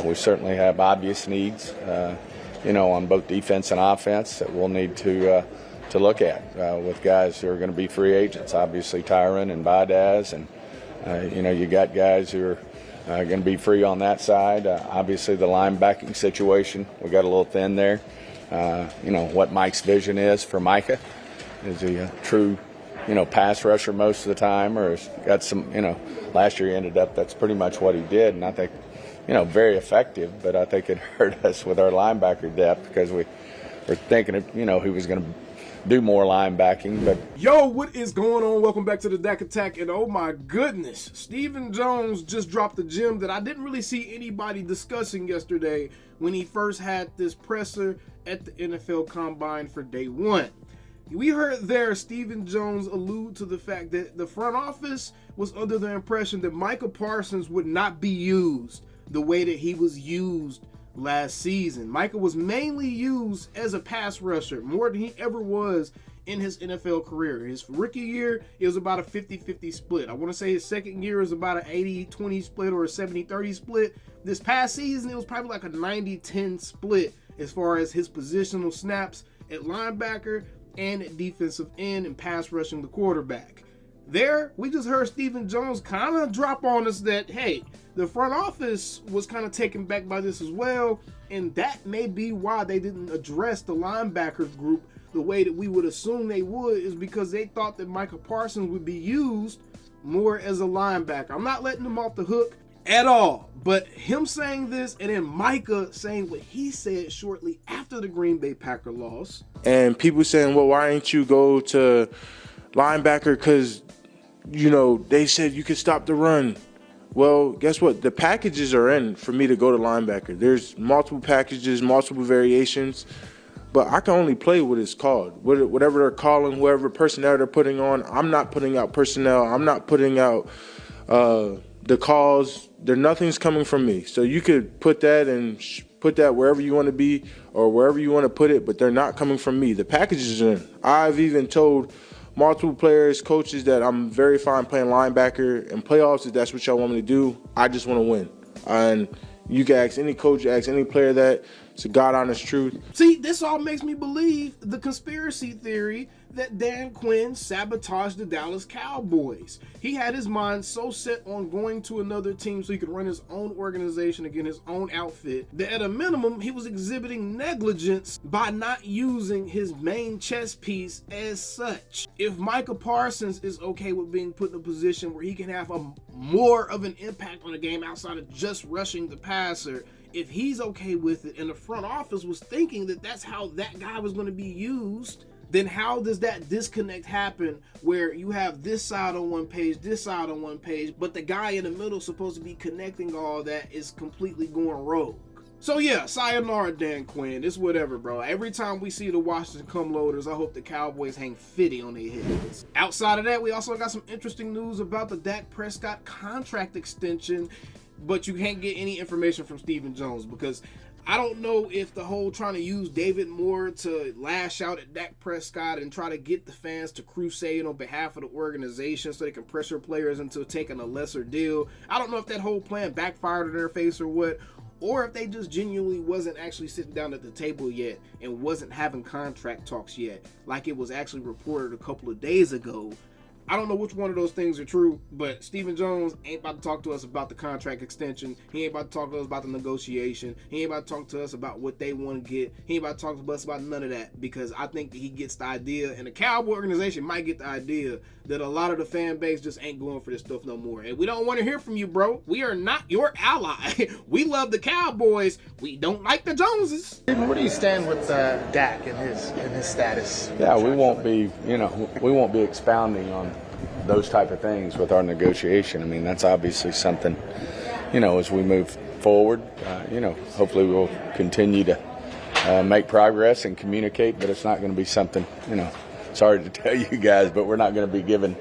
we certainly have obvious needs, on both defense and offense that we'll need to look at with guys who are going to be free agents. Obviously, Tyron and Vander, and you got guys who are going to be free on that side. Obviously, the linebacking situation, we got a little thin there. What Mike's vision is for Micah. Is he a true, pass rusher most of the time, or has got some, last year he ended up, that's pretty much what he did, and I think, very effective, but I think it hurt us with our linebacker depth because we were thinking, he was going to do more linebacking. But yo, what is going on? Welcome back to the Dak Attack, and oh my goodness, Stephen Jones just dropped a gem that I didn't really see anybody discussing yesterday when he first had this presser at the NFL Combine for day one. We heard there Stephen Jones allude to the fact that the front office was under the impression that Micah Parsons would not be used the way that he was used last season. Micah was mainly used as a pass rusher more than he ever was in his NFL career. His rookie year, it was about a 50-50 split. I want to say his second year was about an 80-20 split or a 70-30 split. This past season, it was probably like a 90-10 split as far as his positional snaps at linebacker and at defensive end and pass rushing the quarterback. There, we just heard Stephen Jones kind of drop on us that, hey, the front office was kind of taken back by this as well, and that may be why they didn't address the linebacker group the way that we would assume they would, is because they thought that Micah Parsons would be used more as a linebacker. I'm not letting him off the hook at all, but him saying this and then Micah saying what he said shortly after the Green Bay Packer loss. And people saying, well, why didn't you go to linebacker? Because, they said you could stop the run. Well, guess what? The packages are in for me to go to linebacker. There's multiple packages, multiple variations, but I can only play what it's called. Whatever they're calling, whoever personnel they're putting on, I'm not putting out personnel. I'm not putting out the calls. Nothing's coming from me. So you could put that and put that wherever you want to be or wherever you want to put it, but they're not coming from me. The packages are in. I've even told multiple players, coaches, that I'm very fine playing linebacker in playoffs if that's what y'all want me to do. I just want to win. And you can ask any coach, ask any player that. It's a God-honest truth. See, this all makes me believe the conspiracy theory that Dan Quinn sabotaged the Dallas Cowboys. He had his mind so set on going to another team so he could run his own organization again, his own outfit, that at a minimum, he was exhibiting negligence by not using his main chess piece as such. If Micah Parsons is okay with being put in a position where he can have more of an impact on the game outside of just rushing the passer, if he's okay with it and the front office was thinking that that's how that guy was going to be used, then how does that disconnect happen where you have this side on one page, this side on one page, but the guy in the middle supposed to be connecting all that is completely going rogue? So yeah, sayonara Dan Quinn, it's whatever, bro. Every time we see the Washington come loaders, I hope the Cowboys hang 50 on their heads. Outside of that, we also got some interesting news about the Dak Prescott contract extension, but you can't get any information from Stephen Jones because I don't know if the whole trying to use David Moore to lash out at Dak Prescott and try to get the fans to crusade on behalf of the organization so they can pressure players into taking a lesser deal. I don't know if that whole plan backfired in their face or what, or if they just genuinely wasn't actually sitting down at the table yet and wasn't having contract talks yet, like it was actually reported a couple of days ago. I don't know which one of those things are true, but Stephen Jones ain't about to talk to us about the contract extension. He ain't about to talk to us about the negotiation. He ain't about to talk to us about what they want to get. He ain't about to talk to us about none of that, because I think that he gets the idea, and the Cowboy organization might get the idea, that a lot of the fan base just ain't going for this stuff no more. And we don't want to hear from you, bro. We are not your ally. We love the Cowboys. We don't like the Joneses. Where do you stand with Dak and his status? yeah, we won't be expounding on those type of things with our negotiation. I mean, that's obviously something, as we move forward, hopefully we'll continue to make progress and communicate, but it's not going to be something, sorry to tell you guys, but we're not going to be giving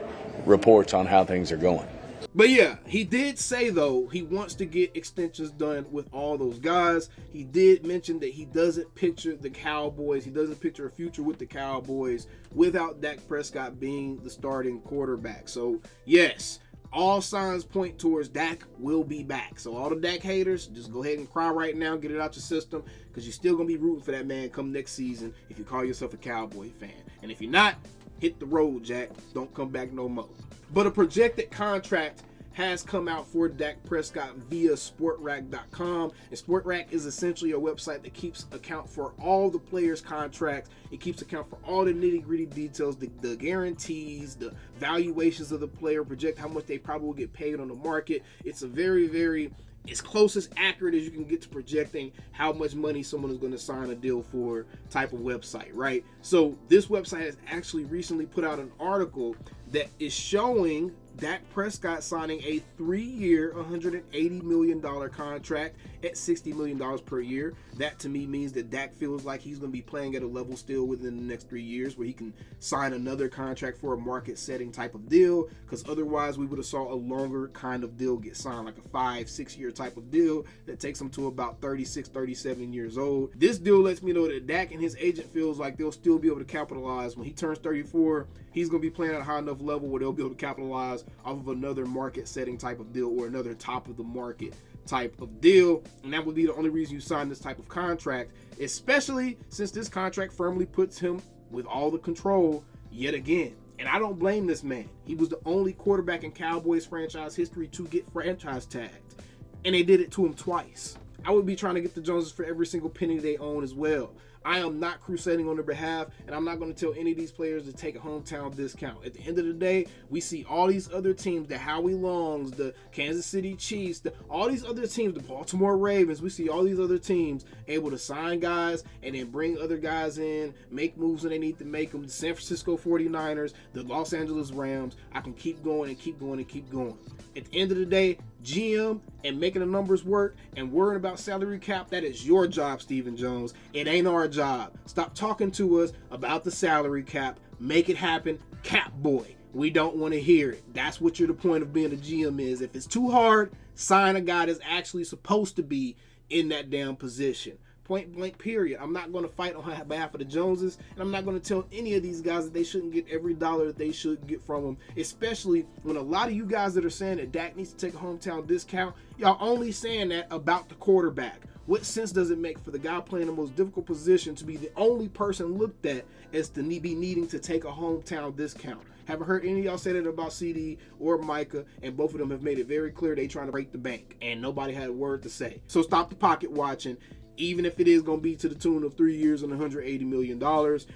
reports on how things are going. But yeah, he did say, though, he wants to get extensions done with all those guys. He did mention that he doesn't picture the Cowboys, he doesn't picture a future with the Cowboys without Dak Prescott being the starting quarterback. So, yes, all signs point towards Dak will be back. So all the Dak haters, just go ahead and cry right now, get it out your system, because you're still going to be rooting for that man come next season if you call yourself a Cowboy fan. And if you're not, hit the road, Jack. Don't come back no more. But a projected contract has come out for Dak Prescott via SportRack.com. And SportRack is essentially a website that keeps account for all the players' contracts. It keeps account for all the nitty-gritty details, the guarantees, the valuations of the player, project how much they probably will get paid on the market. It's a very as close as accurate as you can get to projecting how much money someone is going to sign a deal for type of website, right? So this website has actually recently put out an article that is showing Dak Prescott signing a 3-year, $180 million contract at $60 million per year. That to me means that Dak feels like he's going to be playing at a level still within the next 3 years where he can sign another contract for a market-setting type of deal, because otherwise we would have saw a longer kind of deal get signed, like a 5-6 year type of deal that takes him to about 36, 37 years old. This deal lets me know that Dak and his agent feels like they'll still be able to capitalize. When he turns 34, he's going to be playing at a high enough level where they'll be able to capitalize off of another market setting type of deal or another top of the market type of deal. And that would be the only reason you sign this type of contract, especially since this contract firmly puts him with all the control yet again. And I don't blame this man. He was the only quarterback in Cowboys franchise history to get franchise tagged, and they did it to him twice. I would be trying to get the Joneses for every single penny they own as well. I am not crusading on their behalf, and I'm not going to tell any of these players to take a hometown discount. At the end of the day, we see all these other teams, the Howie Longs, the Kansas City Chiefs, all these other teams, the Baltimore Ravens, we see all these other teams able to sign guys and then bring other guys in, make moves when they need to make them. The San Francisco 49ers, the Los Angeles Rams. I can keep going and keep going and keep going. At the end of the day, GM and making the numbers work and worrying about salary cap, that is your job, Stephen Jones. It ain't our job. Stop talking to us about the salary cap. Make it happen, cap boy. We don't want to hear it. That's what the point of being a GM is. If it's too hard, sign a guy that's actually supposed to be in that damn position. Point blank, period. I'm not going to fight on behalf of the Joneses, and I'm not going to tell any of these guys that they shouldn't get every dollar that they should get from them, especially when a lot of you guys that are saying that Dak needs to take a hometown discount, y'all only saying that about the quarterback. What sense does it make for the guy playing the most difficult position to be the only person looked at as to be needing to take a hometown discount? Haven't heard any of y'all say that about CeeDee or Micah, and both of them have made it very clear they trying to break the bank, and nobody had a word to say. So stop the pocket watching. Even if it is going to be to the tune of 3 years and $180 million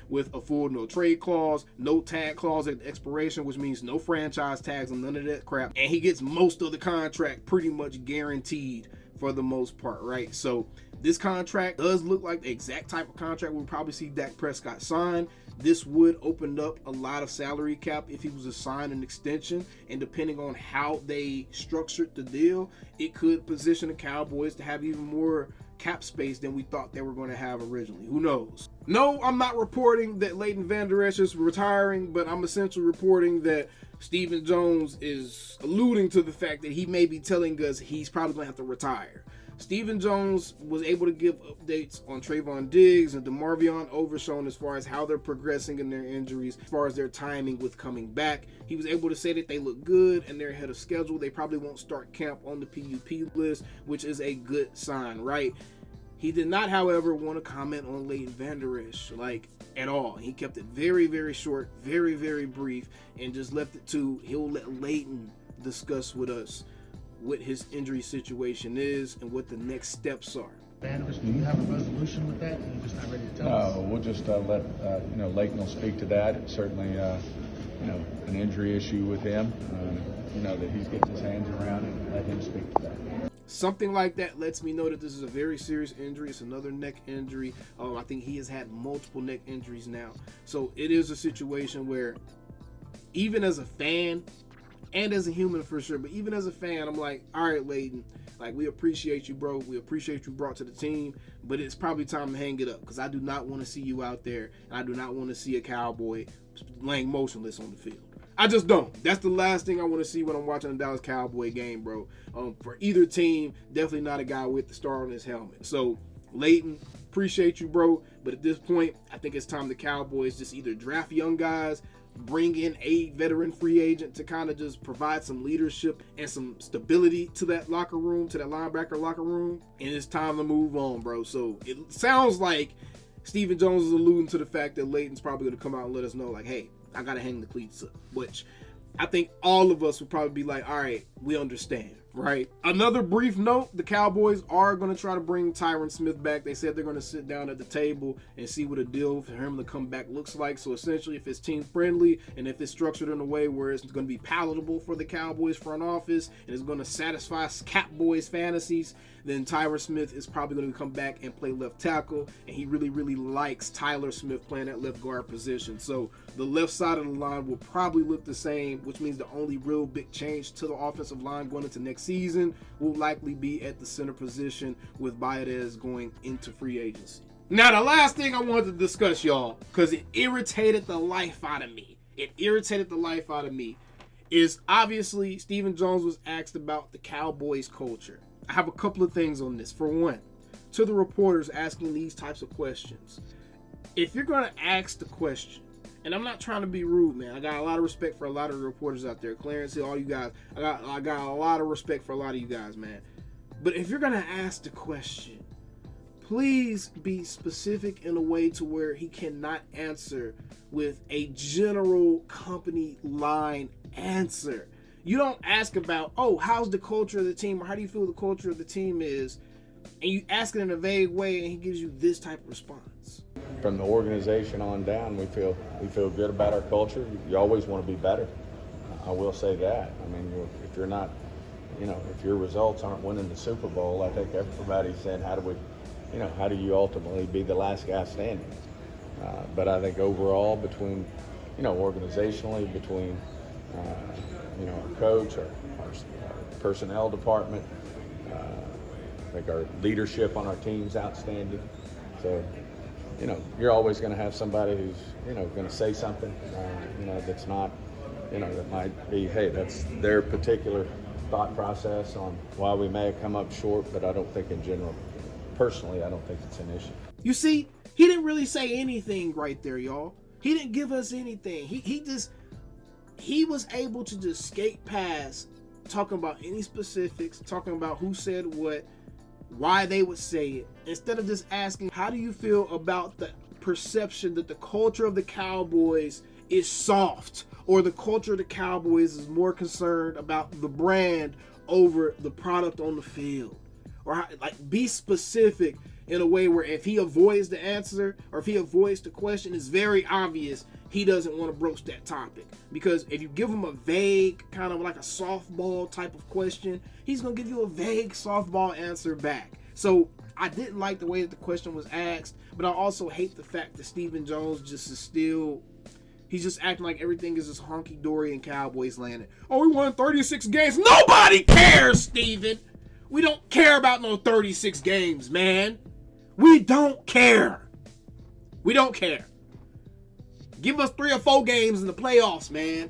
with a full no trade clause, no tag clause at expiration, which means no franchise tags and none of that crap. And he gets most of the contract pretty much guaranteed for the most part, right? So this contract does look like the exact type of contract we'll probably see Dak Prescott sign. This would open up a lot of salary cap if he was to sign an extension, and depending on how they structured the deal, it could position the Cowboys to have even more cap space than we thought they were going to have originally. Who knows? No, I'm not reporting that Leighton Vander Esch is retiring, but I'm essentially reporting that Stephen Jones is alluding to the fact that he may be telling us he's probably going to have to retire. Stephen Jones was able to give updates on Trayvon Diggs and DeMarvion Overshown as far as how they're progressing in their injuries, as far as their timing with coming back. He was able to say that they look good and they're ahead of schedule. They probably won't start camp on the PUP list, which is a good sign, right? He did not, however, want to comment on Leighton Vander Esch, at all. He kept it very, very short, very, very brief, and just left it to he'll let Leighton discuss with us what his injury situation is and what the next steps are. Vander, do you have a resolution with that? You're just not ready to tell us? No, we'll just let Leighton will speak to that. It's certainly an injury issue with him. That he's getting his hands around, and let him speak to that. Something like that lets me know that this is a very serious injury. It's another neck injury. I think he has had multiple neck injuries now. So it is a situation where even as a fan and as a human for sure, but even as a fan, I'm like, all right, Leighton, we appreciate you, bro. We appreciate you brought to the team, but it's probably time to hang it up, because I do not want to see you out there, and I do not want to see a Cowboy laying motionless on the field. I just don't. That's the last thing I want to see when I'm watching a Dallas Cowboy game, bro. For either team, definitely not a guy with the star on his helmet. So, Leighton, appreciate you, bro. But at this point, I think it's time the Cowboys just either draft young guys, bring in a veteran free agent to kind of just provide some leadership and some stability to that locker room, to that linebacker locker room. And it's time to move on, bro. So it sounds like Stephen Jones is alluding to the fact that Leighton's probably going to come out and let us know, like, hey, I got to hang the cleats up, which I think all of us would probably be like, all right, we understand, right? Another brief note, the Cowboys are going to try to bring Tyron Smith back. They said they're going to sit down at the table and see what a deal for him to come back looks like. So essentially, if it's team friendly and if it's structured in a way where it's going to be palatable for the Cowboys front office and it's going to satisfy Cowboys fantasies, then Tyron Smith is probably going to come back and play left tackle, and he really, really likes Tyler Smith playing that left guard position. So the left side of the line will probably look the same, which means the only real big change to the offensive line going into next season will likely be at the center position, with Baez going into free agency. Now, the last thing I wanted to discuss, y'all, because it irritated the life out of me. Is obviously Stephen Jones was asked about the Cowboys culture. I have a couple of things on this. For one, to the reporters asking these types of questions, if you're going to ask the question, and I'm not trying to be rude, man. I got a lot of respect for a lot of the reporters out there. Clarence Hill, all you guys. I got a lot of respect for a lot of you guys, man. But if you're going to ask the question, please be specific in a way to where he cannot answer with a general company line answer. You don't ask about, oh, how's the culture of the team, or how do you feel the culture of the team is, and you ask it in a vague way, and he gives you this type of response. From the organization on down, we feel good about our culture. You always want to be better. I will say that. I mean, if you're not, if your results aren't winning the Super Bowl, I think everybody's saying, how do you ultimately be the last guy standing? But I think overall, between, organizationally, between, our coach, our personnel department, I think our leadership on our team's outstanding. So, you're always going to have somebody who's, going to say something, that's not, that might be, hey, that's their particular thought process on why we may have come up short, but I don't think in general, personally, I don't think it's an issue. You see, he didn't really say anything right there, y'all. He didn't give us anything. He was able to just skate past talking about any specifics, talking about who said what, why they would say it, instead of just asking, how do you feel about the perception that the culture of the Cowboys is soft, or the culture of the Cowboys is more concerned about the brand over the product on the field? Or how, be specific in a way where if he avoids the answer, or if he avoids the question, it's very obvious he doesn't want to broach that topic. Because if you give him a vague, kind of like a softball type of question, he's going to give you a vague softball answer back. So I didn't like the way that the question was asked, but I also hate the fact that Stephen Jones he's just acting like everything is just honky-dory in Cowboys land. Oh, we won 36 games. Nobody cares, Stephen. We don't care about no 36 games, man. We don't care. Give us 3 or 4 games in the playoffs, man.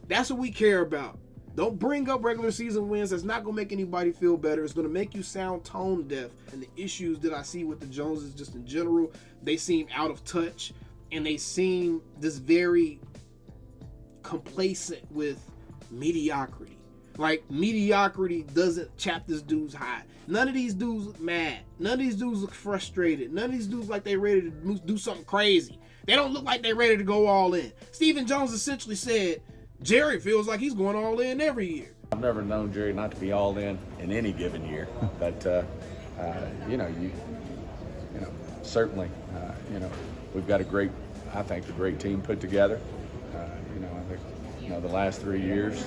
That's what we care about. Don't bring up regular season wins. That's not going to make anybody feel better. It's going to make you sound tone deaf. And the issues that I see with the Joneses just in general, they seem out of touch. And they seem just very complacent with mediocrity. Like, mediocrity doesn't chap this dude's high. None of these dudes look mad. None of these dudes look frustrated. None of these dudes like they ready to do something crazy. They don't look like they're ready to go all in. Stephen Jones essentially said, Jerry feels like he's going all in every year. I've never known Jerry not to be all in any given year. But, certainly, we've got a great team put together. I think, the last 3 years,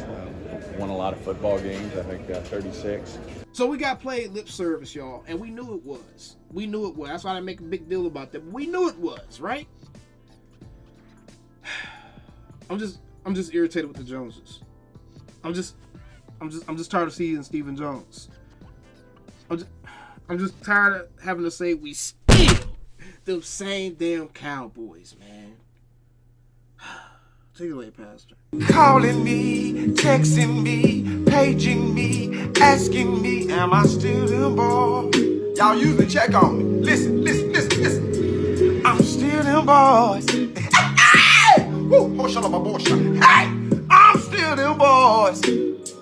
won a lot of football games, I think 36. So we got played lip service, y'all, and we knew it was. That's why I didn't make a big deal about that. But we knew it was, right? I'm just irritated with the Joneses. I'm just tired of seeing Stephen Jones. I'm just tired of having to say we still them same damn Cowboys, man. Take it away, Pastor. Calling me, texting me, paging me, asking me, am I still them boys? Y'all usually check on me. Listen. I'm still them boys. Woo, oh, shut up, my boy. Hey, I'm still them boys.